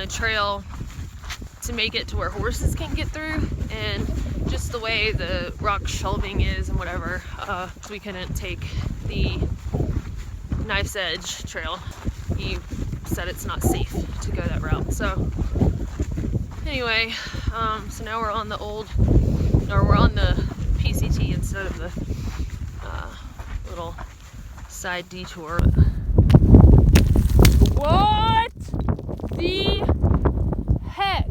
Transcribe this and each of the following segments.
a trail to make it to where horses can get through, and just the way the rock shelving is and whatever, we couldn't take the Knife's Edge trail. He said it's not safe to go that route. So anyway, so now we're on the PCT instead of the little side detour. What the heck?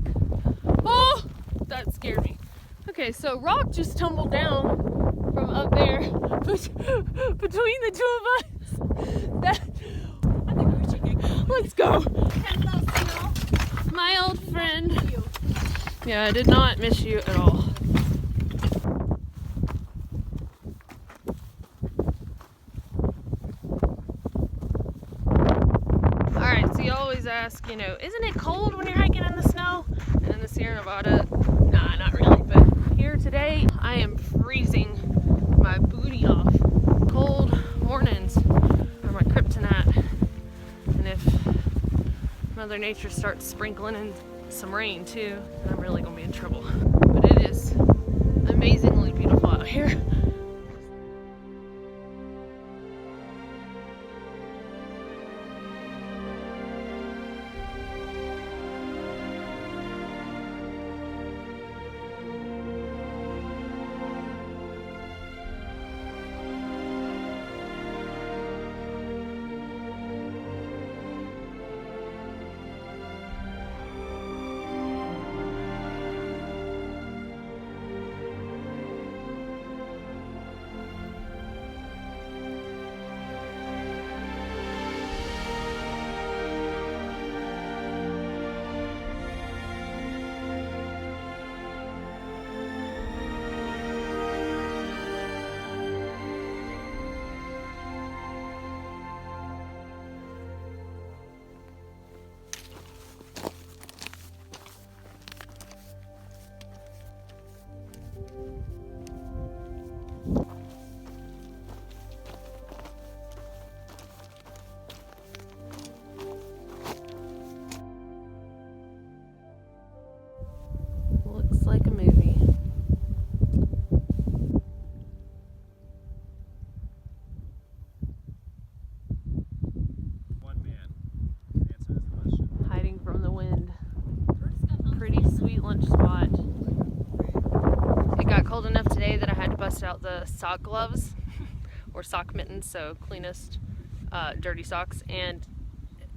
Oh, that scared me. Okay, so rock just tumbled down from up there between the two of us. That, I think we're chicken. Let's go. Hello, Snow. My old friend. Yeah, I did not miss you at all. Alright, so you always ask, you know, isn't it cold when you're hiking in the snow? And in the Sierra Nevada, nah, not really. But here today, I am freezing my booty off. Cold mornings are my kryptonite. And if Mother Nature starts sprinkling in some rain too, I'm really gonna be in trouble. But it is amazingly beautiful out here. Looks like a movie. One man. Answer this question. Hiding from the wind. Pretty sweet lunch spot. It got cold enough today that I had to bust out the sock gloves or sock mittens, so cleanest dirty socks, and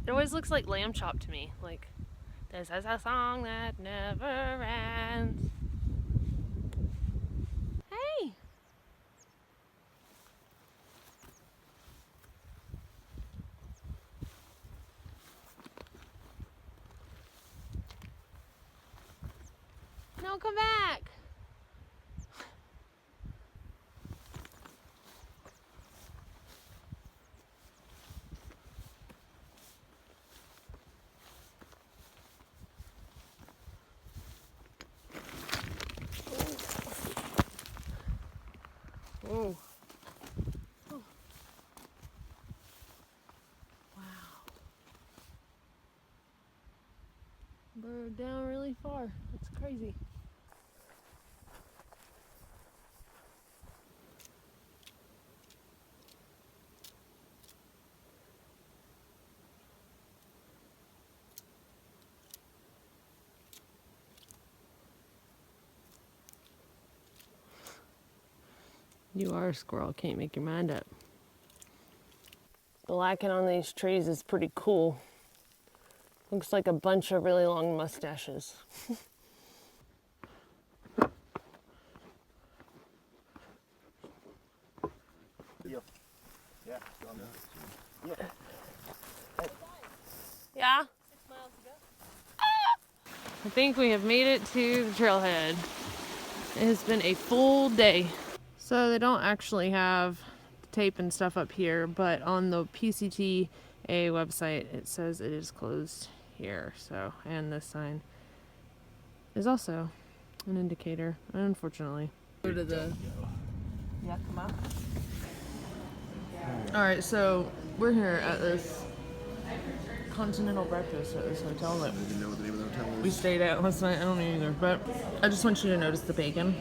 it always looks like lamb chop to me. Like, this is a song that never ends. Hey! No, come back! Oh. Oh. Wow. Burrowed down really far. That's crazy. You are a squirrel, can't make your mind up. The lichen on these trees is pretty cool. Looks like a bunch of really long mustaches. Yeah. Yeah. Yeah? 6 miles to go. I think we have made it to the trailhead. It has been a full day. So they don't actually have tape and stuff up here, but on the PCTA website it says it is closed here. So, and this sign is also an indicator, unfortunately. Go to the... Yeah, come on. Alright, so we're here at this continental breakfast at this hotel that I don't even know what the name of the hotel we is. stayed at last night. I don't know either, but I just want you to notice the bacon.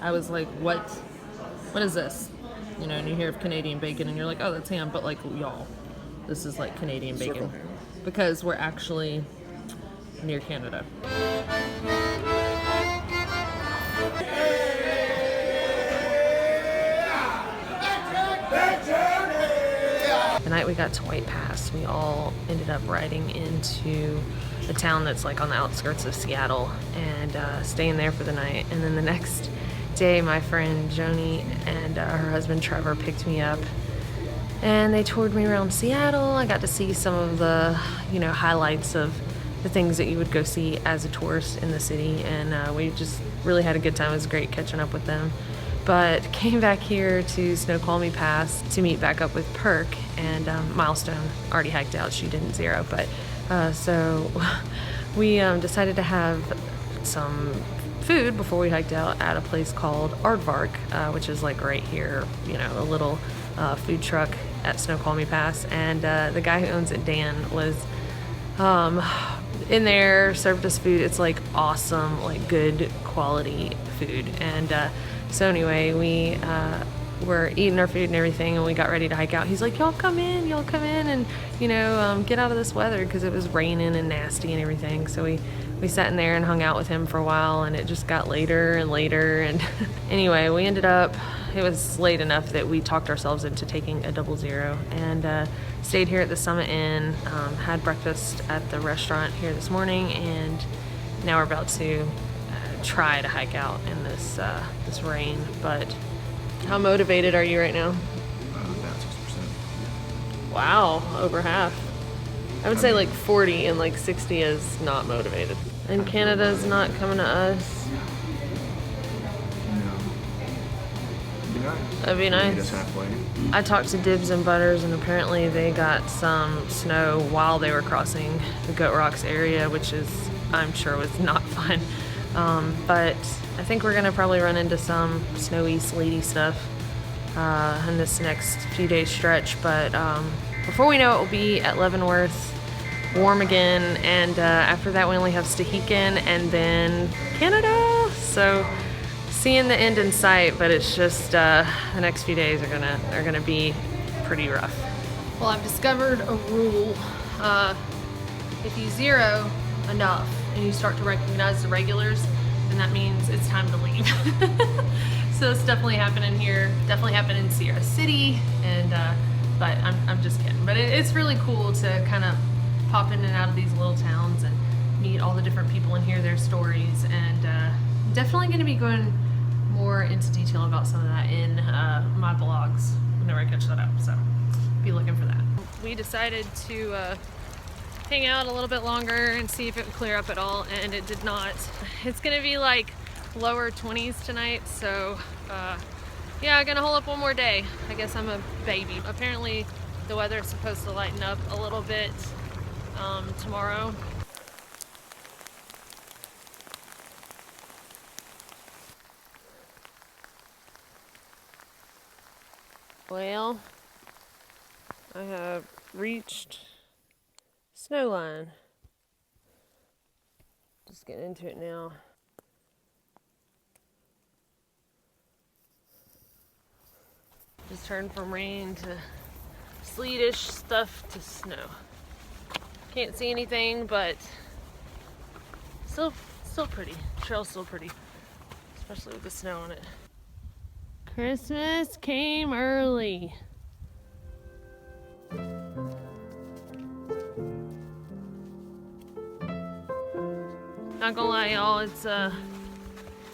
I was like, what is this? You know, and you hear of Canadian bacon and you're like, oh, that's ham, but like, y'all, this is like Canadian bacon. Circle ham. Because we're actually near Canada. The night we got to White Pass, we all ended up riding into a town that's like on the outskirts of Seattle and staying there for the night. And then the next day, my friend Joni and her husband Trevor picked me up and they toured me around Seattle. I got to see some of the, you know, highlights of the things that you would go see as a tourist in the city. And we just really had a good time. It was great catching up with them. But came back here to Snoqualmie Pass to meet back up with Perk, and Milestone already hiked out. She didn't zero, but so we decided to have some food before we hiked out at a place called Aardvark, which is like right here, you know, a little food truck at Snoqualmie Pass. And the guy who owns it, Dan, was in there, served us food. It's like awesome, like good quality food. And so anyway, we were eating our food and everything, and we got ready to hike out. He's like, y'all come in, and, you know, get out of this weather, because it was raining and nasty and everything. So we sat in there and hung out with him for a while, and it just got later and later. And anyway, we ended up, it was late enough that we talked ourselves into taking a 00 and stayed here at the Summit Inn, had breakfast at the restaurant here this morning, and now we're about to try to hike out in this this rain. But how motivated are you right now? About 6%. Wow, over half. I would say like 40 and like 60 is not motivated. And Canada's not coming to us. No. Be nice. That'd be Meet us nice. halfway. I talked to Dibs and Butters, and apparently they got some snow while they were crossing the Goat Rocks area, which is, I'm sure, was not fun. But I think we're gonna probably run into some snowy, sleety stuff in this next few days stretch. But before we know it, we'll be at Leavenworth, warm again, and after that we only have THRU-HIKE and then Canada. So seeing the end in sight, but it's just the next few days are gonna be pretty rough. Well, I've discovered a rule. If you zero enough and you start to recognize the regulars, then that means it's time to leave. So it's definitely happening here, definitely happened in Sierra City, and but I'm just kidding. But it's really cool to kind of pop in and out of these little towns and meet all the different people and hear their stories, and definitely going to be going more into detail about some of that in my blogs whenever I catch that up, so be looking for that. We decided to hang out a little bit longer and see if it would clear up at all, and it did not. It's gonna be like lower 20s tonight, so yeah, I'm gonna hold up one more day. I guess I'm a baby. Apparently the weather is supposed to lighten up a little bit tomorrow. Well, I have reached snow line. Just getting into it now. Just turned from rain to sleetish stuff to snow. Can't see anything, but still pretty. Trail's still pretty, especially with the snow on it. Christmas came early. Not gonna lie, y'all, it's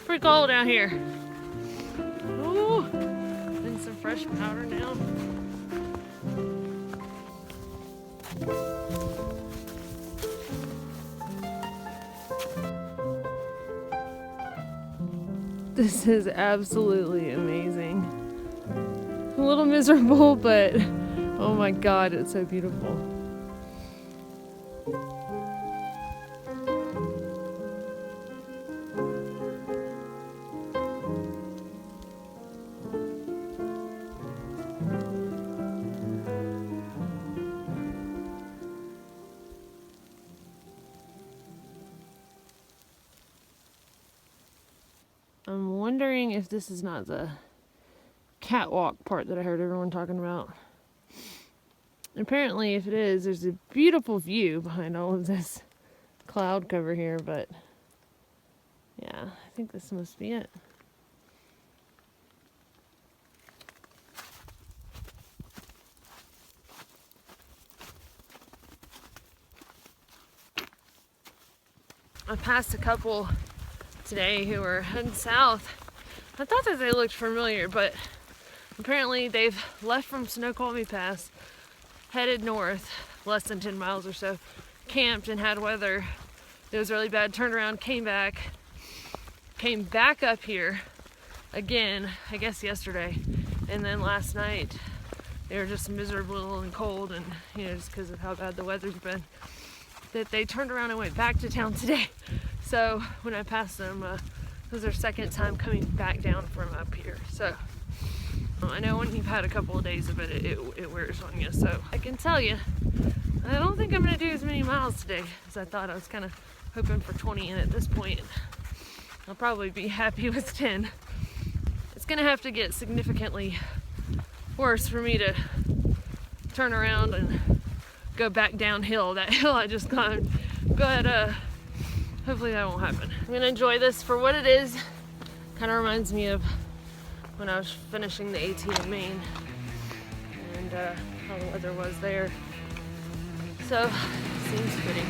pretty cold out here. Ooh, and some fresh powder now. This is absolutely amazing. A little miserable, but oh my god, it's so beautiful. I'm wondering if this is not the catwalk part that I heard everyone talking about. Apparently, if it is, there's a beautiful view behind all of this cloud cover here, but yeah, I think this must be it. I passed a couple today who were heading south. I thought that they looked familiar, but apparently they've left from Snoqualmie Pass, headed north, less than 10 miles or so, camped and had weather. It was really bad, turned around, came back up here again, I guess yesterday, and then last night they were just miserable and cold, and just because of how bad the weather's been, that they turned around and went back to town today. So when I passed them, it was their second time coming back down from up here. So I know when you've had a couple of days of it, it wears on you. So I can tell you, I don't think I'm gonna do as many miles today as I thought. I was kind of hoping for 20, and at this point, I'll probably be happy with 10. It's gonna have to get significantly worse for me to turn around and go back downhill, that hill I just climbed. But hopefully that won't happen. I'm gonna enjoy this for what it is. Kind of reminds me of when I was finishing the AT in Maine and how the weather was there. So, seems fitting.